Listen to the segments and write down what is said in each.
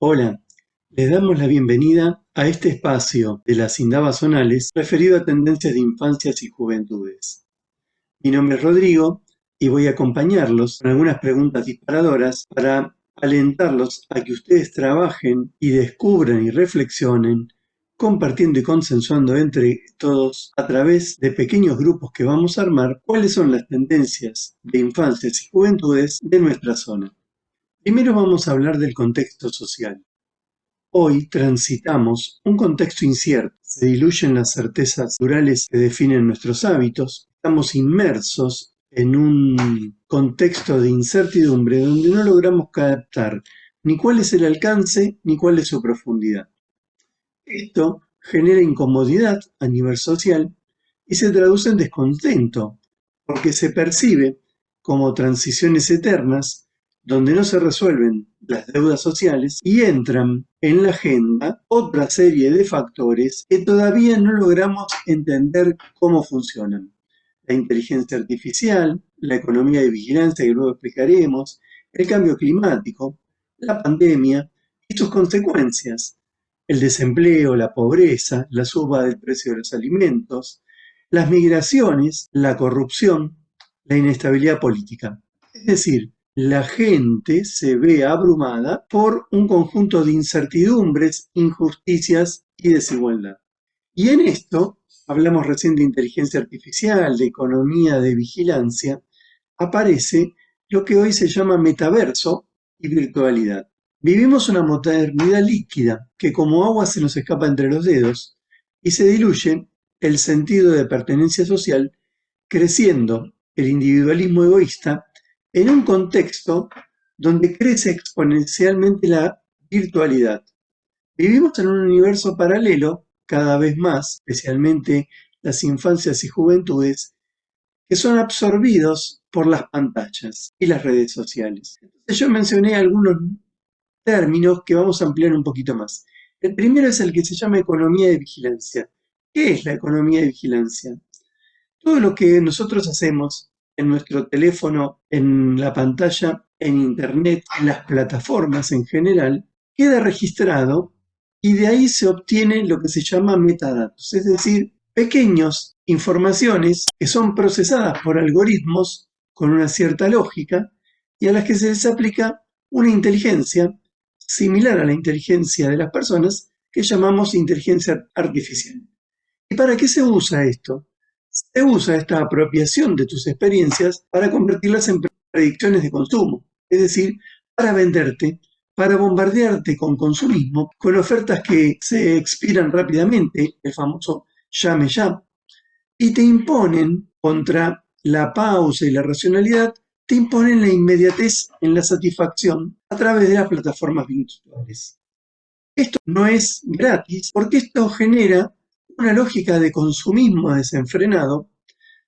Hola, les damos la bienvenida a este espacio de las Indabas Zonales referido a tendencias de infancias y juventudes. Mi nombre es Rodrigo y voy a acompañarlos con algunas preguntas disparadoras para alentarlos a que ustedes trabajen y descubran y reflexionen, compartiendo y consensuando entre todos a través de pequeños grupos que vamos a armar cuáles son las tendencias de infancias y juventudes de nuestra zona. Primero vamos a hablar del contexto social. Hoy transitamos un contexto incierto, se diluyen las certezas naturales que definen nuestros hábitos, estamos inmersos en un contexto de incertidumbre donde no logramos captar ni cuál es el alcance ni cuál es su profundidad. Esto genera incomodidad a nivel social y se traduce en descontento, porque se percibe como transiciones eternas donde no se resuelven las deudas sociales y entran en la agenda otra serie de factores que todavía no logramos entender cómo funcionan. La inteligencia artificial, la economía de vigilancia que luego explicaremos, el cambio climático, la pandemia y sus consecuencias, el desempleo, la pobreza, la suba del precio de los alimentos, las migraciones, la corrupción, la inestabilidad política. Es decir, la gente se ve abrumada por un conjunto de incertidumbres, injusticias y desigualdad. Y en esto, hablamos recién de inteligencia artificial, de economía de vigilancia, aparece lo que hoy se llama metaverso y virtualidad. Vivimos una modernidad líquida que como agua se nos escapa entre los dedos y se diluye el sentido de pertenencia social, creciendo el individualismo egoísta en un contexto donde crece exponencialmente la virtualidad. Vivimos en un universo paralelo cada vez más, especialmente las infancias y juventudes, que son absorbidos por las pantallas y las redes sociales. Entonces yo mencioné algunos términos que vamos a ampliar un poquito más. El primero es el que se llama economía de vigilancia. ¿Qué es la economía de vigilancia? Todo lo que nosotros hacemos en nuestro teléfono, en la pantalla, en internet, en las plataformas en general, queda registrado y de ahí se obtiene lo que se llama metadatos, es decir, pequeñas informaciones que son procesadas por algoritmos con una cierta lógica y a las que se les aplica una inteligencia similar a la inteligencia de las personas que llamamos inteligencia artificial. ¿Y para qué se usa esto? Se usa esta apropiación de tus experiencias para convertirlas en predicciones de consumo, es decir, para venderte, para bombardearte con consumismo, con ofertas que se expiran rápidamente, el famoso llame ya, y te imponen contra la pausa y la racionalidad, te imponen la inmediatez en la satisfacción a través de las plataformas virtuales. Esto no es gratis porque esto genera una lógica de consumismo desenfrenado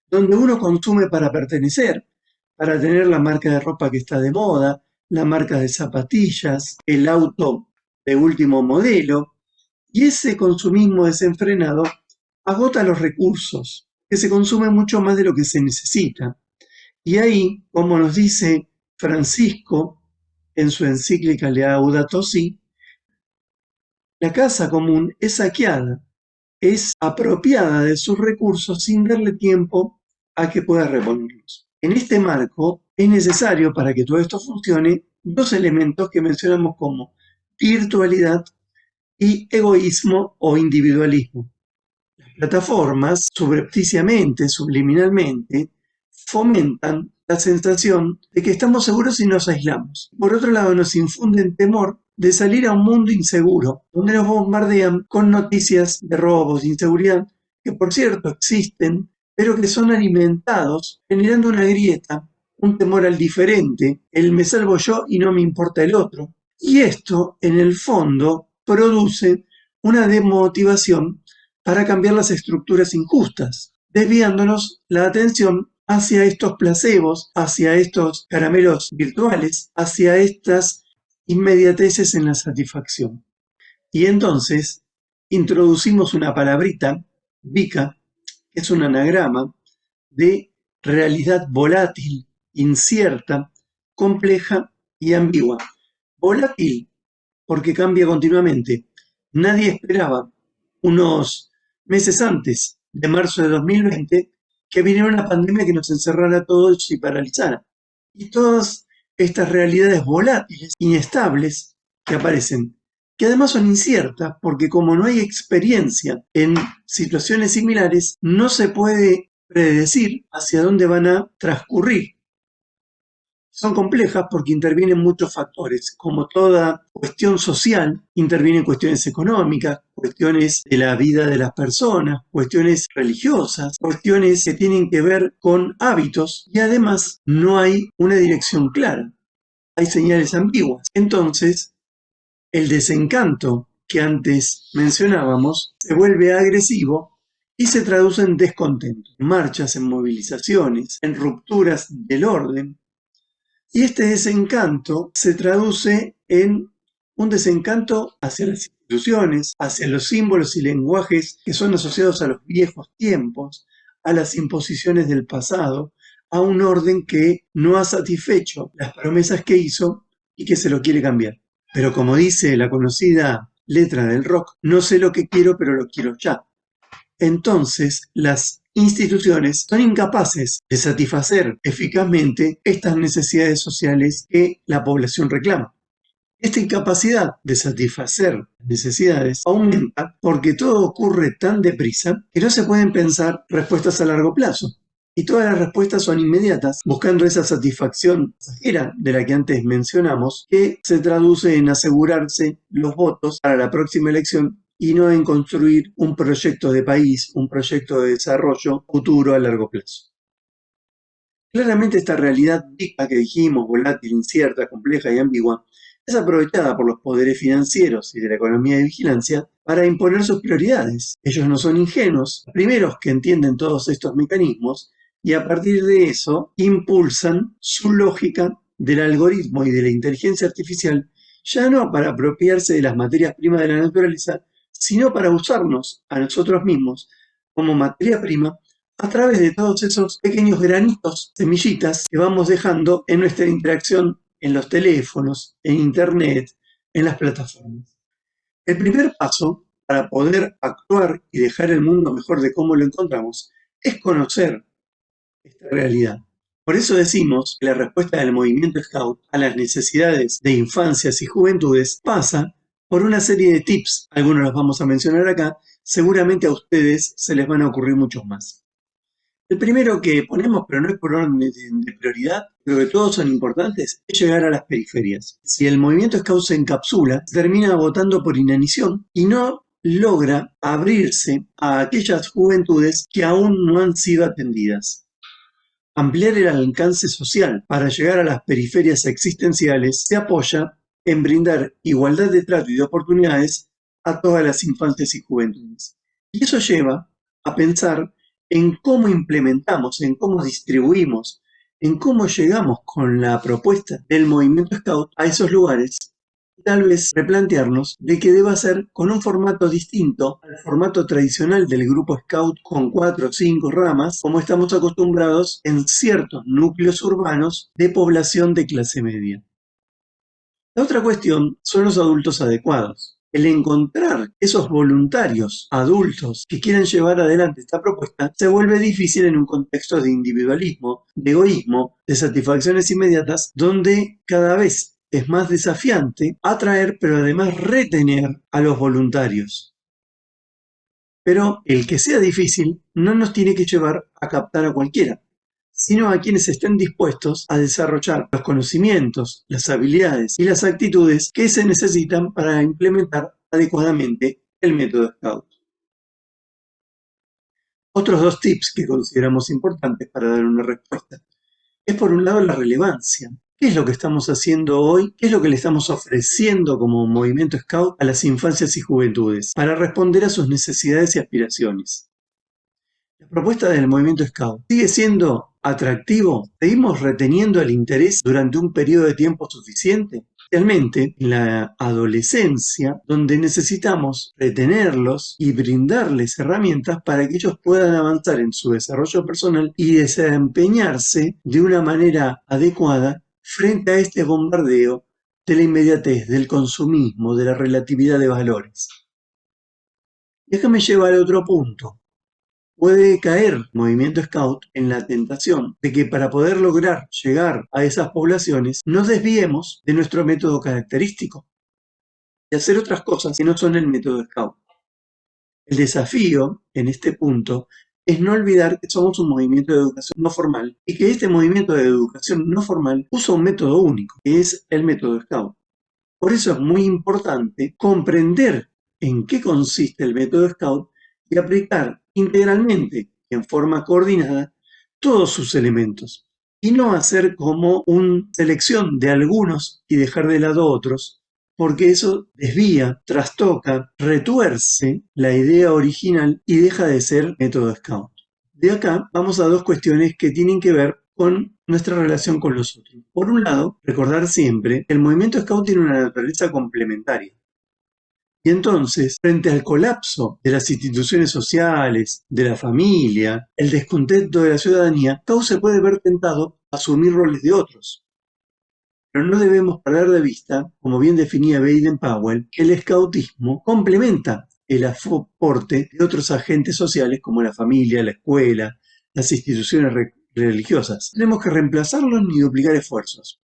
donde uno consume para pertenecer, para tener la marca de ropa que está de moda, la marca de zapatillas, el auto de último modelo, y ese consumismo desenfrenado agota los recursos, que se consume mucho más de lo que se necesita. Y ahí, como nos dice Francisco en su encíclica Laudato Si, la casa común es saqueada, es apropiada de sus recursos sin darle tiempo a que pueda reponerlos. En este marco es necesario para que todo esto funcione dos elementos que mencionamos como virtualidad y egoísmo o individualismo. Las plataformas, subrepticiamente, subliminalmente, fomentan la sensación de que estamos seguros y nos aislamos. Por otro lado, nos infunden temor de salir a un mundo inseguro, donde nos bombardean con noticias de robos, de inseguridad, que por cierto existen, pero que son alimentados generando una grieta, un temor al diferente, el me salvo yo y no me importa el otro. Y esto, en el fondo, produce una desmotivación para cambiar las estructuras injustas, desviándonos la atención hacia estos placebos, hacia estos caramelos virtuales, hacia estas inmediateces en la satisfacción. Y entonces introducimos una palabrita, VICA, que es un anagrama de realidad volátil, incierta, compleja y ambigua. Volátil porque cambia continuamente. Nadie esperaba unos meses antes de marzo de 2020 que viniera una pandemia que nos encerrara a todos y paralizara. Y todas estas realidades volátiles, inestables, que aparecen, que además son inciertas, porque como no hay experiencia en situaciones similares, no se puede predecir hacia dónde van a transcurrir. Son complejas porque intervienen muchos factores. Como toda cuestión social, intervienen cuestiones económicas, cuestiones de la vida de las personas, cuestiones religiosas, cuestiones que tienen que ver con hábitos y además no hay una dirección clara. Hay señales ambiguas. Entonces, el desencanto que antes mencionábamos se vuelve agresivo y se traduce en descontento, en marchas, en movilizaciones, en rupturas del orden. Y este desencanto se traduce en un desencanto hacia las instituciones, hacia los símbolos y lenguajes que son asociados a los viejos tiempos, a las imposiciones del pasado, a un orden que no ha satisfecho las promesas que hizo y que se lo quiere cambiar. Pero como dice la conocida letra del rock, no sé lo que quiero, pero lo quiero ya. Entonces, las instituciones son incapaces de satisfacer eficazmente estas necesidades sociales que la población reclama. Esta incapacidad de satisfacer necesidades aumenta porque todo ocurre tan deprisa que no se pueden pensar respuestas a largo plazo. Y todas las respuestas son inmediatas, buscando esa satisfacción pasajera de la que antes mencionamos, que se traduce en asegurarse los votos para la próxima elección y no en construir un proyecto de país, un proyecto de desarrollo futuro a largo plazo. Claramente esta realidad rica que dijimos, volátil, incierta, compleja y ambigua, es aprovechada por los poderes financieros y de la economía de vigilancia para imponer sus prioridades. Ellos no son ingenuos, los primeros que entienden todos estos mecanismos, y a partir de eso impulsan su lógica del algoritmo y de la inteligencia artificial, ya no para apropiarse de las materias primas de la naturaleza, sino para usarnos a nosotros mismos como materia prima a través de todos esos pequeños granitos, semillitas que vamos dejando en nuestra interacción en los teléfonos, en internet, en las plataformas. El primer paso para poder actuar y dejar el mundo mejor de cómo lo encontramos es conocer esta realidad. Por eso decimos que la respuesta del movimiento Scout a las necesidades de infancias y juventudes pasa por una serie de tips. Algunos los vamos a mencionar acá, seguramente a ustedes se les van a ocurrir muchos más. El primero que ponemos, pero no es por orden de prioridad, pero que todos son importantes, es llegar a las periferias. Si el movimiento Scout se encapsula, termina votando por inanición y no logra abrirse a aquellas juventudes que aún no han sido atendidas. Ampliar el alcance social para llegar a las periferias existenciales se apoya en brindar igualdad de trato y de oportunidades a todas las infancias y juventudes. Y eso lleva a pensar en cómo implementamos, en cómo distribuimos, en cómo llegamos con la propuesta del movimiento Scout a esos lugares. Tal vez replantearnos de que deba ser con un formato distinto al formato tradicional del grupo Scout con 4 o 5 ramas, como estamos acostumbrados en ciertos núcleos urbanos de población de clase media. La otra cuestión son los adultos adecuados. El encontrar esos voluntarios adultos que quieran llevar adelante esta propuesta se vuelve difícil en un contexto de individualismo, de egoísmo, de satisfacciones inmediatas, donde cada vez es más desafiante atraer, pero además retener a los voluntarios. Pero el que sea difícil no nos tiene que llevar a captar a cualquiera, sino a quienes estén dispuestos a desarrollar los conocimientos, las habilidades y las actitudes que se necesitan para implementar adecuadamente el método Scout. Otros 2 tips que consideramos importantes para dar una respuesta es, por un lado, la relevancia. ¿Qué es lo que estamos haciendo hoy? ¿Qué es lo que le estamos ofreciendo como movimiento Scout a las infancias y juventudes para responder a sus necesidades y aspiraciones? La propuesta del movimiento Scout sigue siendo atractivo. ¿Seguimos reteniendo el interés durante un periodo de tiempo suficiente? Especialmente en la adolescencia, donde necesitamos retenerlos y brindarles herramientas para que ellos puedan avanzar en su desarrollo personal y desempeñarse de una manera adecuada frente a este bombardeo de la inmediatez, del consumismo, de la relatividad de valores. Déjame llevar a otro punto. Puede caer el movimiento Scout en la tentación de que para poder lograr llegar a esas poblaciones nos desviemos de nuestro método característico y hacer otras cosas que no son el método Scout. El desafío en este punto es no olvidar que somos un movimiento de educación no formal y que este movimiento de educación no formal usa un método único, que es el método Scout. Por eso es muy importante comprender en qué consiste el método Scout y aplicar integralmente, en forma coordinada, todos sus elementos, y no hacer como una selección de algunos y dejar de lado otros, porque eso desvía, trastoca, retuerce la idea original y deja de ser método Scout. De acá vamos a dos cuestiones que tienen que ver con nuestra relación con los otros. Por un lado, recordar siempre que el movimiento Scout tiene una naturaleza complementaria. Y entonces, frente al colapso de las instituciones sociales, de la familia, el descontento de la ciudadanía, Scout se puede ver tentado a asumir roles de otros. Pero no debemos perder de vista, como bien definía Baden-Powell, que el scoutismo complementa el aporte de otros agentes sociales como la familia, la escuela, las instituciones religiosas. Tenemos que reemplazarlos ni duplicar esfuerzos.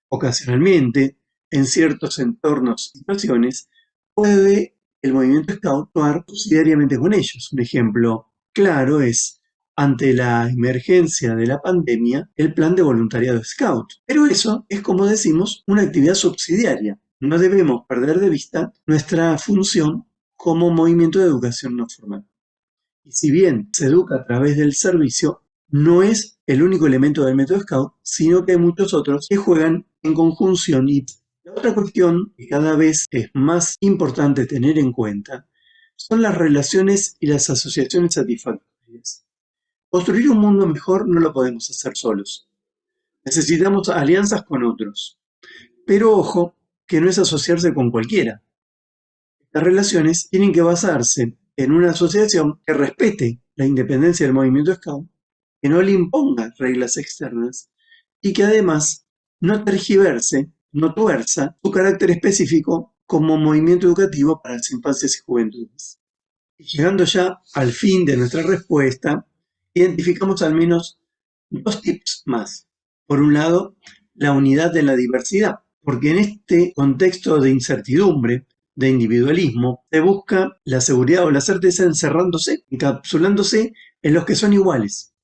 Ocasionalmente, en ciertos entornos y situaciones, puede el movimiento Scout actuar subsidiariamente con ellos. Un ejemplo claro es, ante la emergencia de la pandemia, el plan de voluntariado Scout. Pero eso es, como decimos, una actividad subsidiaria. No debemos perder de vista nuestra función como movimiento de educación no formal. Y si bien se educa a través del servicio, no es el único elemento del método Scout, sino que hay muchos otros que juegan en conjunción. Y la otra cuestión que cada vez es más importante tener en cuenta son las relaciones y las asociaciones satisfactorias. Construir un mundo mejor no lo podemos hacer solos. Necesitamos alianzas con otros. Pero ojo, que no es asociarse con cualquiera. Las relaciones tienen que basarse en una asociación que respete la independencia del movimiento Scout, que no le imponga reglas externas y que además no tergiverse, no tuerza su carácter específico como movimiento educativo para las infancias y juventudes. Y llegando ya al fin de nuestra respuesta, identificamos al menos dos tips más. Por un lado, la unidad de la diversidad, porque en este contexto de incertidumbre, de individualismo, se busca la seguridad o la certeza encerrándose, encapsulándose en los que son iguales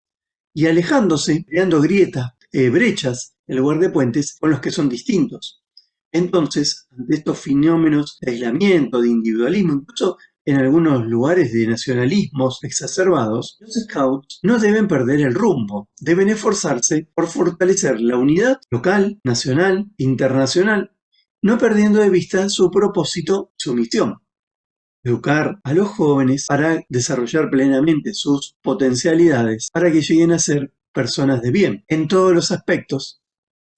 y alejándose, creando grietas, brechas en lugar de puentes con los que son distintos. Entonces, ante estos fenómenos de aislamiento, de individualismo, incluso en algunos lugares de nacionalismos exacerbados, los scouts no deben perder el rumbo, deben esforzarse por fortalecer la unidad local, nacional, internacional, no perdiendo de vista su propósito, su misión. Educar a los jóvenes para desarrollar plenamente sus potencialidades, para que lleguen a ser personas de bien, en todos los aspectos,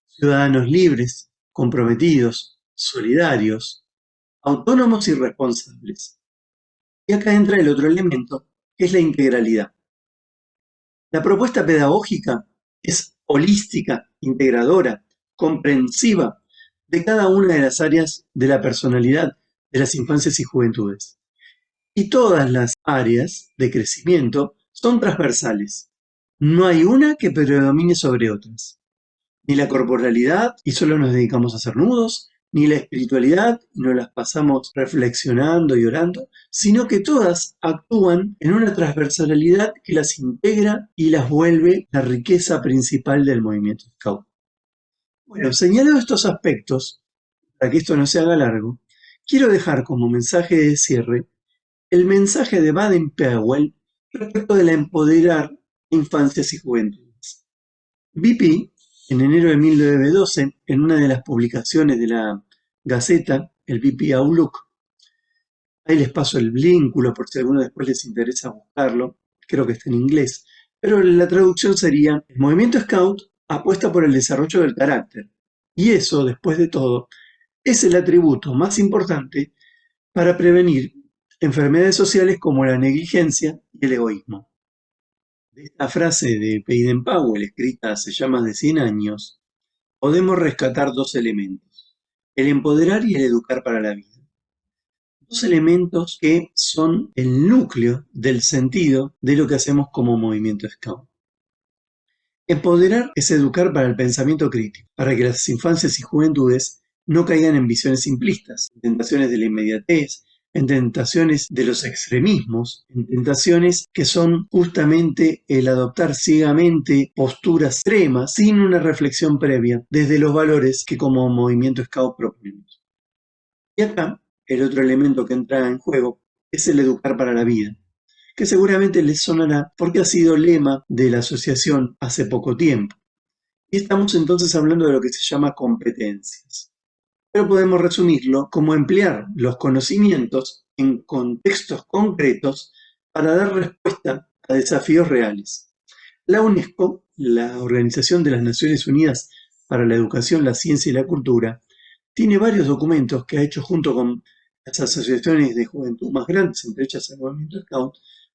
ciudadanos libres, comprometidos, solidarios, autónomos y responsables. Y acá entra el otro elemento, que es la integralidad. La propuesta pedagógica es holística, integradora, comprensiva de cada una de las áreas de la personalidad de las infancias y juventudes. Y todas las áreas de crecimiento son transversales. No hay una que predomine sobre otras. Ni la corporalidad, y solo nos dedicamos a hacer nudos, ni la espiritualidad, y nos las pasamos reflexionando y orando, sino que todas actúan en una transversalidad que las integra y las vuelve la riqueza principal del movimiento Scout. Bueno, señalados estos aspectos, para que esto no se haga largo, quiero dejar como mensaje de cierre el mensaje de Baden-Powell respecto de la empoderar infancias y juventudes. BP, en enero de 1912, en una de las publicaciones de la Gaceta, el BP Outlook, ahí les paso el vínculo por si a alguno después les interesa buscarlo, creo que está en inglés, pero la traducción sería: el movimiento Scout apuesta por el desarrollo del carácter, y eso, después de todo, es el atributo más importante para prevenir enfermedades sociales como la negligencia y el egoísmo. De esta frase de Baden-Powell, escrita hace ya más de 100 años, podemos rescatar dos elementos. el empoderar y el educar para la vida. Dos elementos que son el núcleo del sentido de lo que hacemos como movimiento Scout. Empoderar es educar para el pensamiento crítico, para que las infancias y juventudes no caigan en visiones simplistas, en tentaciones de la inmediatez, en tentaciones de los extremismos, en tentaciones que son justamente el adoptar ciegamente posturas extremas sin una reflexión previa desde los valores que como movimiento Scout proponemos. Y acá, el otro elemento que entra en juego es el educar para la vida, que seguramente les sonará porque ha sido lema de la asociación hace poco tiempo. Y estamos entonces hablando de lo que se llama competencias. Pero podemos resumirlo como emplear los conocimientos en contextos concretos para dar respuesta a desafíos reales. La UNESCO, la Organización de las Naciones Unidas para la Educación, la Ciencia y la Cultura, tiene varios documentos que ha hecho junto con las asociaciones de juventud más grandes, entre ellas el Movimiento Scout,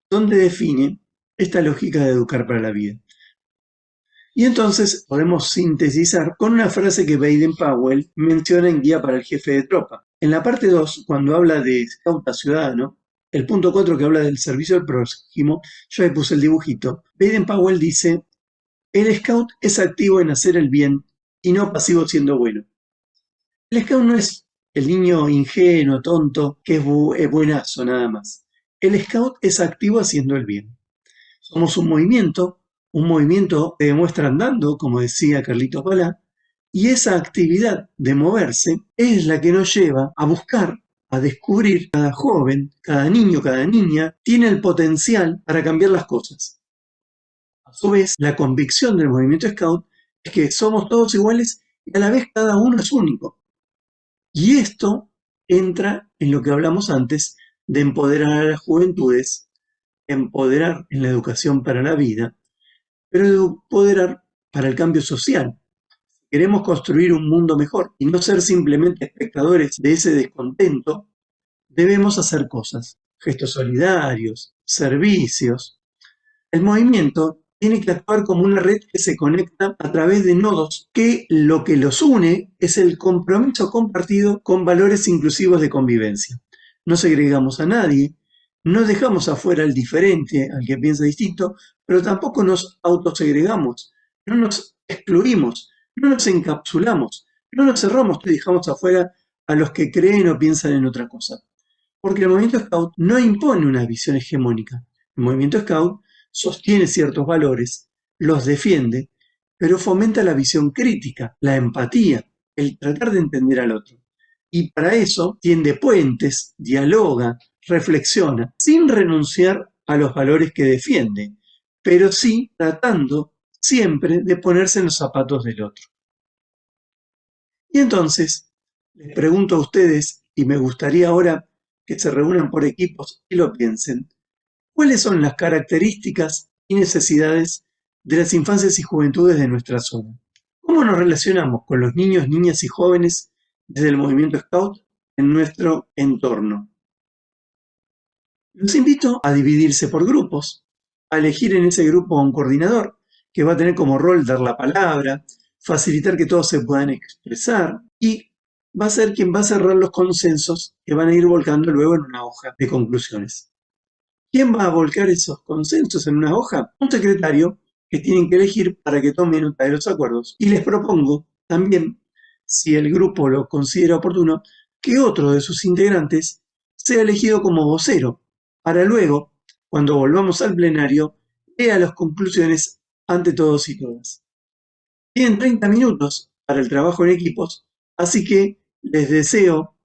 donde define esta lógica de educar para la vida. Y entonces podemos sintetizar con una frase que Baden-Powell menciona en Guía para el Jefe de Tropa. En la parte 2, cuando habla de Scout a Ciudadano, el punto 4 que habla del servicio al prójimo, yo ahí puse el dibujito, Baden-Powell dice, el Scout es activo en hacer el bien y no pasivo siendo bueno. El Scout no es el niño ingenuo, tonto, que es buenazo nada más. El Scout es activo haciendo el bien. Somos un movimiento que demuestra andando, como decía Carlitos Balá, y esa actividad de moverse es la que nos lleva a buscar, a descubrir cada joven, cada niño, cada niña, tiene el potencial para cambiar las cosas. A su vez, la convicción del movimiento Scout es que somos todos iguales y a la vez cada uno es único. Y esto entra en lo que hablamos antes de empoderar a las juventudes, empoderar en la educación para la vida, pero empoderar para el cambio social. Queremos construir un mundo mejor y no ser simplemente espectadores de ese descontento, debemos hacer cosas, gestos solidarios, servicios. El movimiento tiene que actuar como una red que se conecta a través de nodos que lo que los une es el compromiso compartido con valores inclusivos de convivencia. No segregamos a nadie, no dejamos afuera al diferente, al que piensa distinto, pero tampoco nos autosegregamos, no nos excluimos, no nos encapsulamos, no nos cerramos y dejamos afuera a los que creen o piensan en otra cosa. Porque el movimiento Scout no impone una visión hegemónica. El movimiento Scout sostiene ciertos valores, los defiende, pero fomenta la visión crítica, la empatía, el tratar de entender al otro. Y para eso tiende puentes, dialoga, reflexiona, sin renunciar a los valores que defiende, pero sí tratando siempre de ponerse en los zapatos del otro. Y entonces, les pregunto a ustedes, y me gustaría ahora que se reúnan por equipos y lo piensen, ¿cuáles son las características y necesidades de las infancias y juventudes de nuestra zona? ¿Cómo nos relacionamos con los niños, niñas y jóvenes desde el movimiento Scout en nuestro entorno? Los invito a dividirse por grupos, a elegir en ese grupo a un coordinador que va a tener como rol dar la palabra, facilitar que todos se puedan expresar y va a ser quien va a cerrar los consensos que van a ir volcando luego en una hoja de conclusiones. ¿Quién va a volcar esos consensos en una hoja? Un secretario que tienen que elegir para que tome nota de los acuerdos. Y les propongo también, si el grupo lo considera oportuno, que otro de sus integrantes sea elegido como vocero, para luego, cuando volvamos al plenario, lea las conclusiones ante todos y todas. Tienen 30 minutos para el trabajo en equipos, así que les deseo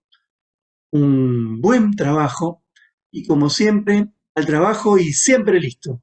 un buen trabajo y como siempre, al trabajo y siempre listo.